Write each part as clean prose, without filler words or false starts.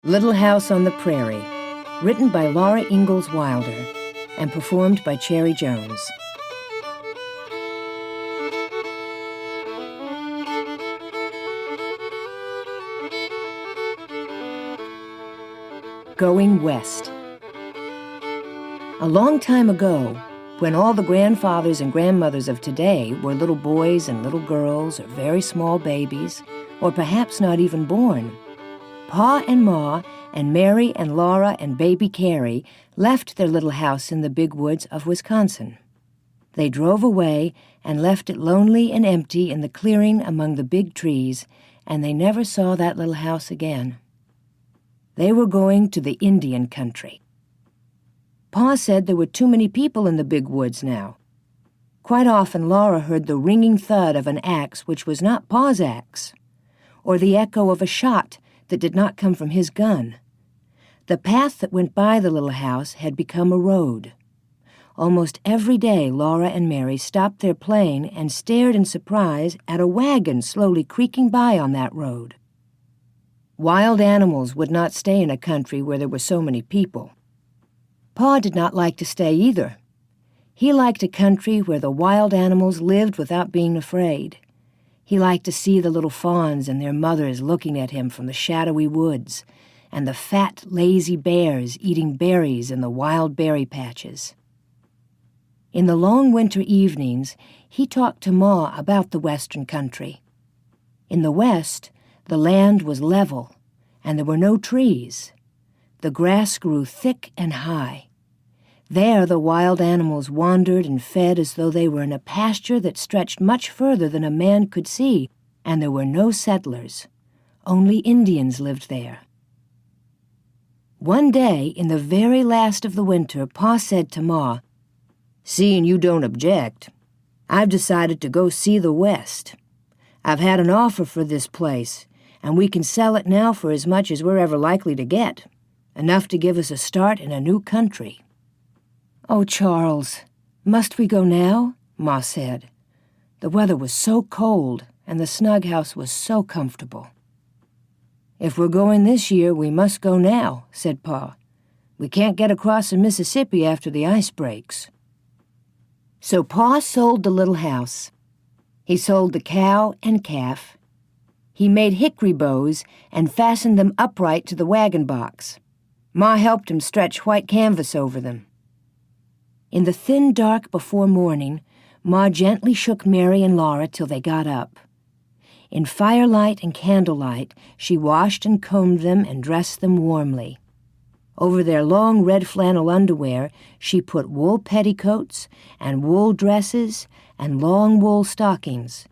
Little House on the Prairie, written by Laura Ingalls Wilder and performed by Cherry Jones. Going West. A long time ago, when all the grandfathers and grandmothers of today were little boys and little girls or very small babies, or perhaps not even born, Pa and Ma and Mary and Laura and baby Carrie left their little house in the big woods of Wisconsin. They drove away and left it lonely and empty in the clearing among the big trees, and they never saw that little house again. They were going to the Indian country. Pa said there were too many people in the big woods now. Quite often Laura heard the ringing thud of an axe which was not Pa's axe, or the echo of a shot that did not come from his gun. The path that went by the little house had become a road. Almost every day Laura and Mary stopped their playing and stared in surprise at a wagon slowly creaking by on that road. Wild animals would not stay in a country where there were so many people. Pa did not like to stay either. He liked a country where the wild animals lived without being afraid. He liked to see the little fawns and their mothers looking at him from the shadowy woods, and the fat, lazy bears eating berries in the wild berry patches. In the long winter evenings, he talked to Ma about the western country. In the west, the land was level, and there were no trees. The grass grew thick and high. There the wild animals wandered and fed as though they were in a pasture that stretched much further than a man could see, and there were no settlers. Only Indians lived there. One day, in the very last of the winter, Pa said to Ma, "Seeing you don't object, I've decided to go see the West. I've had an offer for this place, and we can sell it now for as much as we're ever likely to get, enough to give us a start in a new country." "Oh, Charles, must we go now?" Ma said. The weather was so cold, and the snug house was so comfortable. "If we're going this year, we must go now," said Pa. "We can't get across the Mississippi after the ice breaks." So Pa sold the little house. He sold the cow and calf. He made hickory bows and fastened them upright to the wagon box. Ma helped him stretch white canvas over them. In the thin dark before morning, Ma gently shook Mary and Laura till they got up. In firelight and candlelight, she washed and combed them and dressed them warmly. Over their long red flannel underwear, she put wool petticoats and wool dresses and long wool stockings.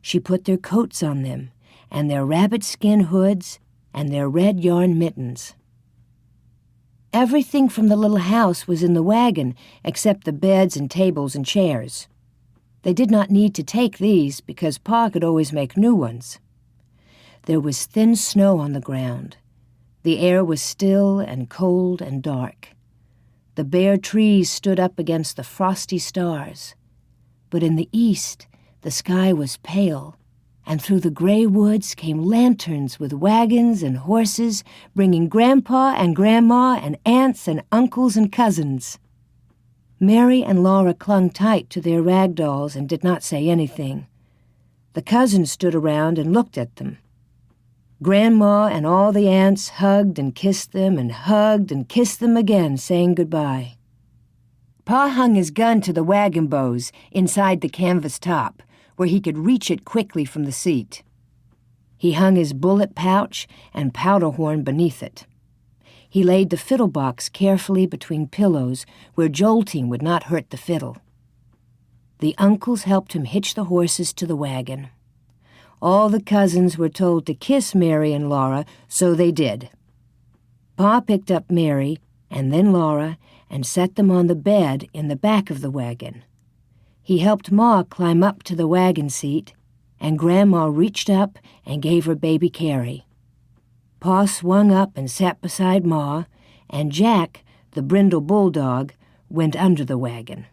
She put their coats on them, and their rabbit skin hoods, and their red yarn mittens. Everything from the little house was in the wagon except the beds and tables and chairs. They did not need to take these because Pa could always make new ones. There was thin snow on the ground. The air was still and cold and dark. The bare trees stood up against the frosty stars. But in the east, the sky was pale, and through the gray woods came lanterns with wagons and horses, bringing Grandpa and Grandma and aunts and uncles and cousins. Mary and Laura clung tight to their rag dolls and did not say anything. The cousins stood around and looked at them. Grandma and all the aunts hugged and kissed them and hugged and kissed them again, saying goodbye. Pa hung his gun to the wagon bows inside the canvas top, where he could reach it quickly from the seat. He hung his bullet pouch and powder horn beneath it. He laid the fiddle box carefully between pillows where jolting would not hurt the fiddle. The uncles helped him hitch the horses to the wagon. All the cousins were told to kiss Mary and Laura, so they did. Pa picked up Mary and then Laura and set them on the bed in the back of the wagon. He helped Ma climb up to the wagon seat, and Grandma reached up and gave her baby Carrie. Pa swung up and sat beside Ma, and Jack, the brindle bulldog, went under the wagon.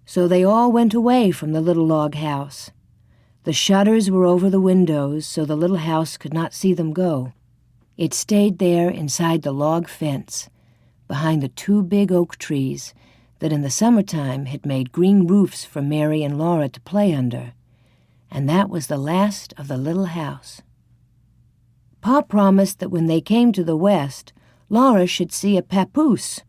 So they all went away from the little log house. The shutters were over the windows, so the little house could not see them go. It stayed there inside the log fence, behind the 2 big oak trees that in the summertime had made green roofs for Mary and Laura to play under. And that was the last of the little house. Pa promised that when they came to the west, Laura should see a papoose.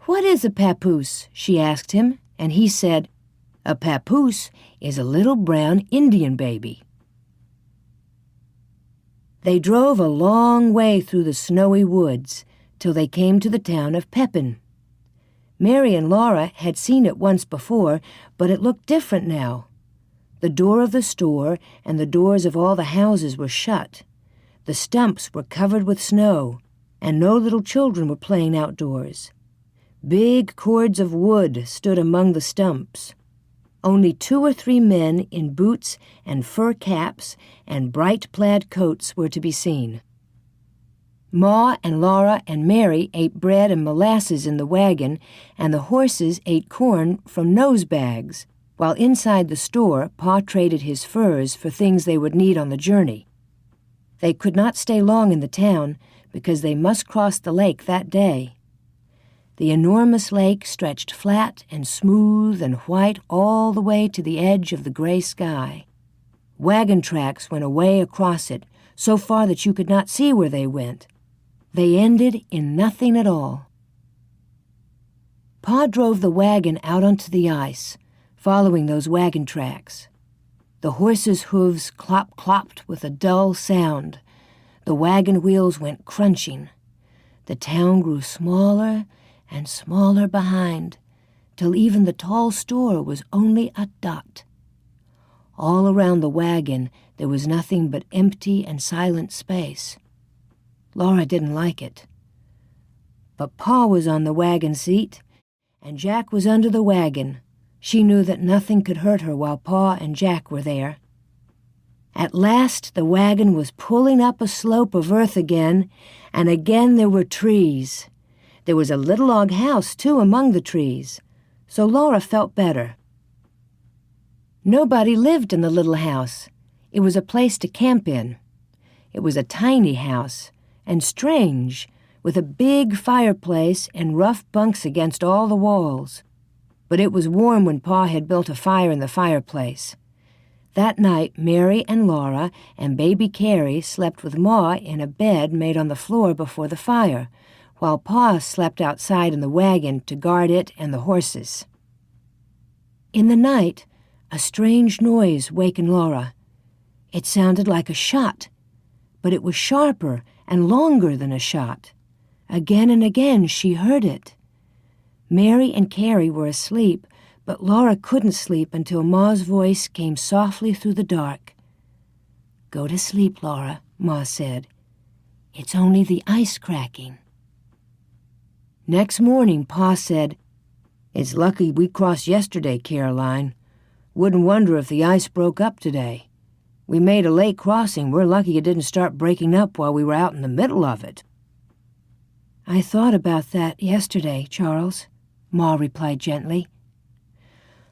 "What is a papoose?" she asked him, and he said, "A papoose is a little brown Indian baby." They drove a long way through the snowy woods till they came to the town of Pepin. Mary and Laura had seen it once before, but it looked different now. The door of the store and the doors of all the houses were shut. The stumps were covered with snow, and no little children were playing outdoors. Big cords of wood stood among the stumps. Only 2 or 3 men in boots and fur caps and bright plaid coats were to be seen. Ma and Laura and Mary ate bread and molasses in the wagon, and the horses ate corn from nose bags, while inside the store Pa traded his furs for things they would need on the journey. They could not stay long in the town because they must cross the lake that day. The enormous lake stretched flat and smooth and white all the way to the edge of the gray sky. Wagon tracks went away across it, so far that you could not see where they went. They ended in nothing at all. Pa drove the wagon out onto the ice, following those wagon tracks. The horses' hooves clop-clopped with a dull sound. The wagon wheels went crunching. The town grew smaller and smaller behind, till even the tall store was only a dot. All around the wagon there was nothing but empty and silent space. Laura didn't like it. But Pa was on the wagon seat, and Jack was under the wagon. She knew that nothing could hurt her while Pa and Jack were there. At last the wagon was pulling up a slope of earth again, and again there were trees. There was a little log house, too, among the trees, so Laura felt better. Nobody lived in the little house. It was a place to camp in. It was a tiny house, and strange, with a big fireplace and rough bunks against all the walls. But it was warm when Pa had built a fire in the fireplace. That night, Mary and Laura and baby Carrie slept with Ma in a bed made on the floor before the fire, while Pa slept outside in the wagon to guard it and the horses. In the night, a strange noise wakened Laura. It sounded like a shot, but it was sharper and longer than a shot. Again and again she heard it. Mary and Carrie were asleep, but Laura couldn't sleep until Ma's voice came softly through the dark. "Go to sleep, Laura," Ma said. "It's only the ice cracking." Next morning, Pa said, "It's lucky we crossed yesterday, Caroline. Wouldn't wonder if the ice broke up today. We made a late crossing. We're lucky it didn't start breaking up while we were out in the middle of it." "I thought about that yesterday, Charles," Ma replied gently.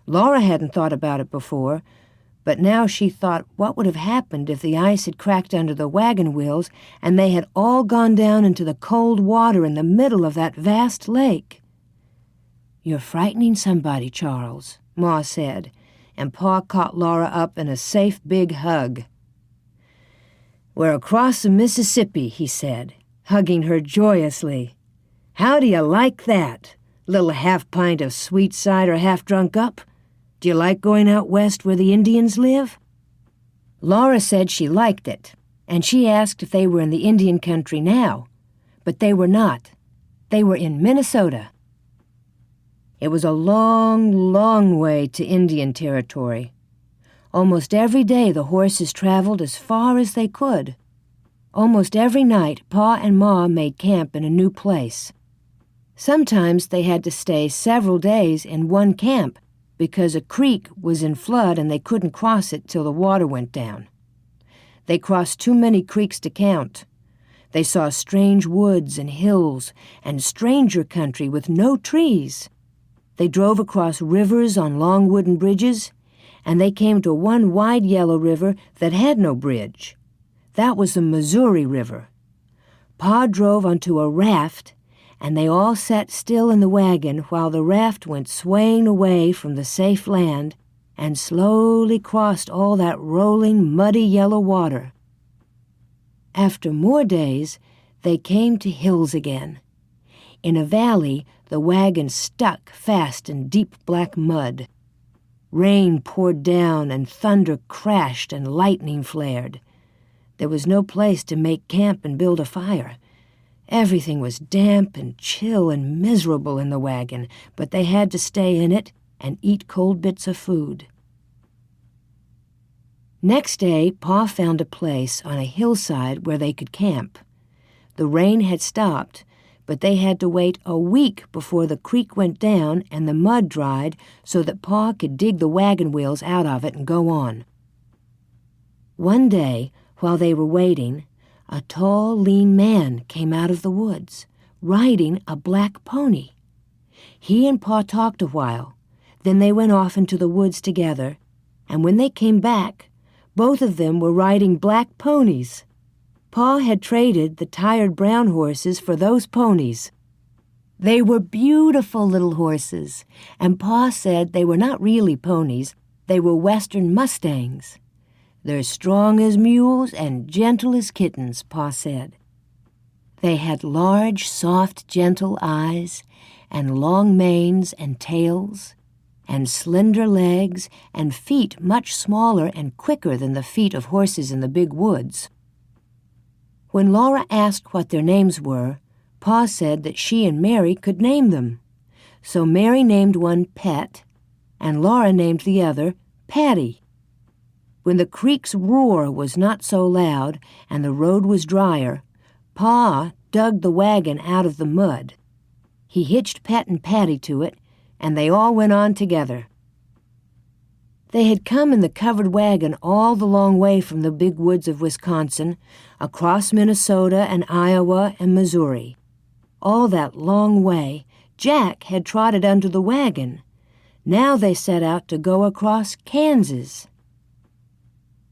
Laura hadn't thought about it before, but now she thought what would have happened if the ice had cracked under the wagon wheels and they had all gone down into the cold water in the middle of that vast lake. "You're frightening somebody, Charles," Ma said, and Pa caught Laura up in a safe big hug. "We're across the Mississippi," he said, hugging her joyously. "How do you like that? Little half-pint of sweet cider half drunk up? Do you like going out west where the Indians live?" Laura said she liked it, and she asked if they were in the Indian country now, but they were not. They were in Minnesota. It was a long, long way to Indian territory. Almost every day the horses traveled as far as they could. Almost every night Pa and Ma made camp in a new place. Sometimes they had to stay several days in one camp because a creek was in flood and they couldn't cross it till the water went down. They crossed too many creeks to count. They saw strange woods and hills and stranger country with no trees. They drove across rivers on long wooden bridges, and they came to one wide yellow river that had no bridge. That was the Missouri River, Pa drove onto a raft, and they all sat still in the wagon while the raft went swaying away from the safe land and slowly crossed all that rolling, muddy yellow water. After more days, they came to hills again. In a valley, the wagon stuck fast in deep black mud. Rain poured down and thunder crashed and lightning flared. There was no place to make camp and build a fire. Everything was damp and chill and miserable in the wagon, but they had to stay in it and eat cold bits of food. Next day, Pa found a place on a hillside where they could camp. The rain had stopped, but they had to wait a week before the creek went down and the mud dried so that Pa could dig the wagon wheels out of it and go on. One day, while they were waiting, a tall, lean man came out of the woods, riding a black pony. He and Pa talked a while. Then they went off into the woods together, and when they came back, both of them were riding black ponies. Pa had traded the tired brown horses for those ponies. They were beautiful little horses, and Pa said they were not really ponies, they were Western mustangs. They're strong as mules and gentle as kittens, Pa said. They had large, soft, gentle eyes, and long manes and tails, and slender legs and feet much smaller and quicker than the feet of horses in the big woods. When Laura asked what their names were, Pa said that she and Mary could name them. So Mary named one Pet, and Laura named the other Patty. When the creek's roar was not so loud and the road was drier, Pa dug the wagon out of the mud. He hitched Pet and Patty to it, and they all went on together. They had come in the covered wagon all the long way from the big woods of Wisconsin, across Minnesota and Iowa and Missouri. All that long way, Jack had trotted under the wagon. Now they set out to go across Kansas.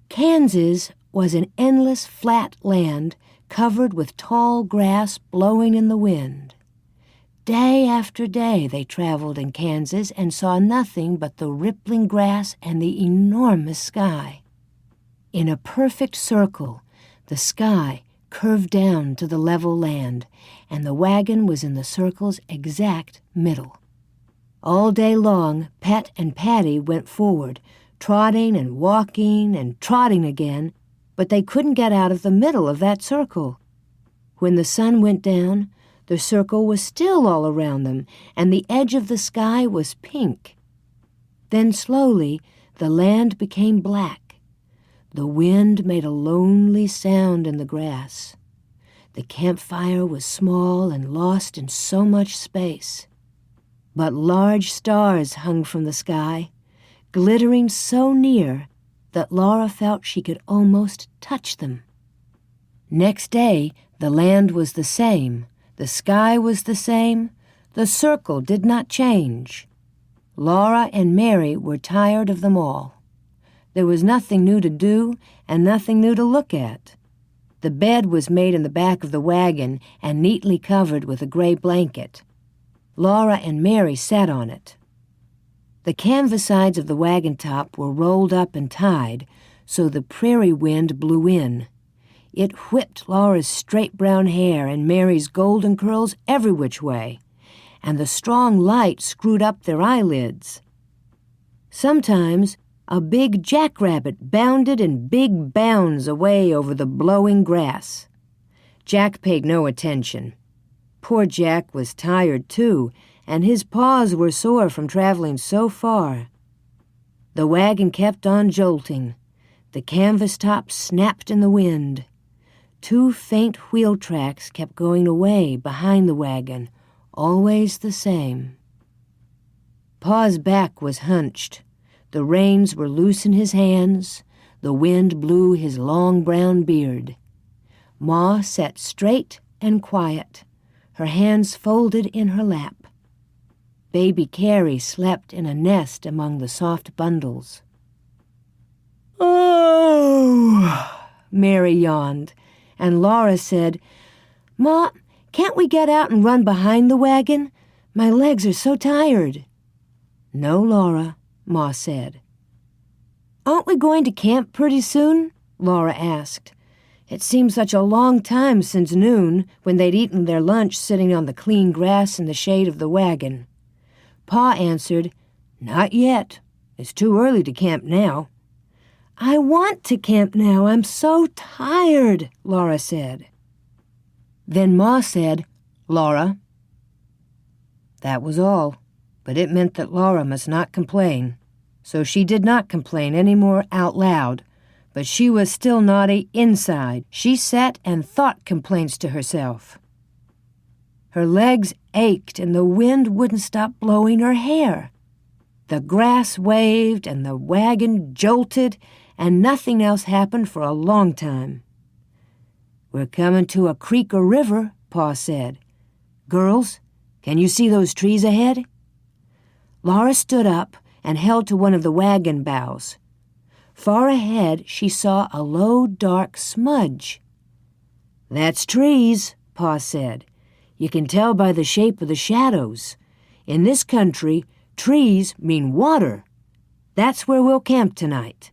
Kansas was an endless flat land covered with tall grass blowing in the wind. Day after day they traveled in Kansas and saw nothing but the rippling grass and the enormous sky. In a perfect circle, the sky curved down to the level land, and the wagon was in the circle's exact middle. All day long, Pet and Patty went forward, trotting and walking and trotting again, but they couldn't get out of the middle of that circle. When the sun went down, the circle was still all around them, and the edge of the sky was pink. Then slowly, the land became black. The wind made a lonely sound in the grass. The campfire was small and lost in so much space. But large stars hung from the sky, glittering so near that Laura felt she could almost touch them. Next day, the land was the same, the sky was the same, the circle did not change. Laura and Mary were tired of them all. There was nothing new to do and nothing new to look at. The bed was made in the back of the wagon and neatly covered with a gray blanket. Laura and Mary sat on it. The canvas sides of the wagon top were rolled up and tied, so the prairie wind blew in. It whipped Laura's straight brown hair and Mary's golden curls every which way, and the strong light screwed up their eyelids. Sometimes a big jackrabbit bounded in big bounds away over the blowing grass. Jack paid no attention. Poor Jack was tired, too, and his paws were sore from traveling so far. The wagon kept on jolting. The canvas top snapped in the wind. 2 faint wheel tracks kept going away behind the wagon, always the same. Pa's back was hunched. The reins were loose in his hands. The wind blew his long brown beard. Ma sat straight and quiet, her hands folded in her lap. Baby Carrie slept in a nest among the soft bundles. "Oh," Mary yawned, and Laura said, Ma, can't we get out and run behind the wagon? My legs are so tired. No, Laura, Ma said. Aren't we going to camp pretty soon? Laura asked. It seemed such a long time since noon, when they'd eaten their lunch sitting on the clean grass in the shade of the wagon. Pa answered, Not yet. It's too early to camp now. I want to camp now. I'm so tired, Laura said. Then Ma said, Laura. That was all, but it meant that Laura must not complain. So she did not complain any more out loud, but she was still naughty inside. She sat and thought complaints to herself. Her legs ached and the wind wouldn't stop blowing her hair. The grass waved and the wagon jolted and nothing else happened for a long time. We're coming to a creek or river, Pa said. Girls, can you see those trees ahead? Laura stood up and held to one of the wagon boughs. Far ahead, she saw a low, dark smudge. That's trees, Pa said. You can tell by the shape of the shadows. In this country, trees mean water. That's where we'll camp tonight.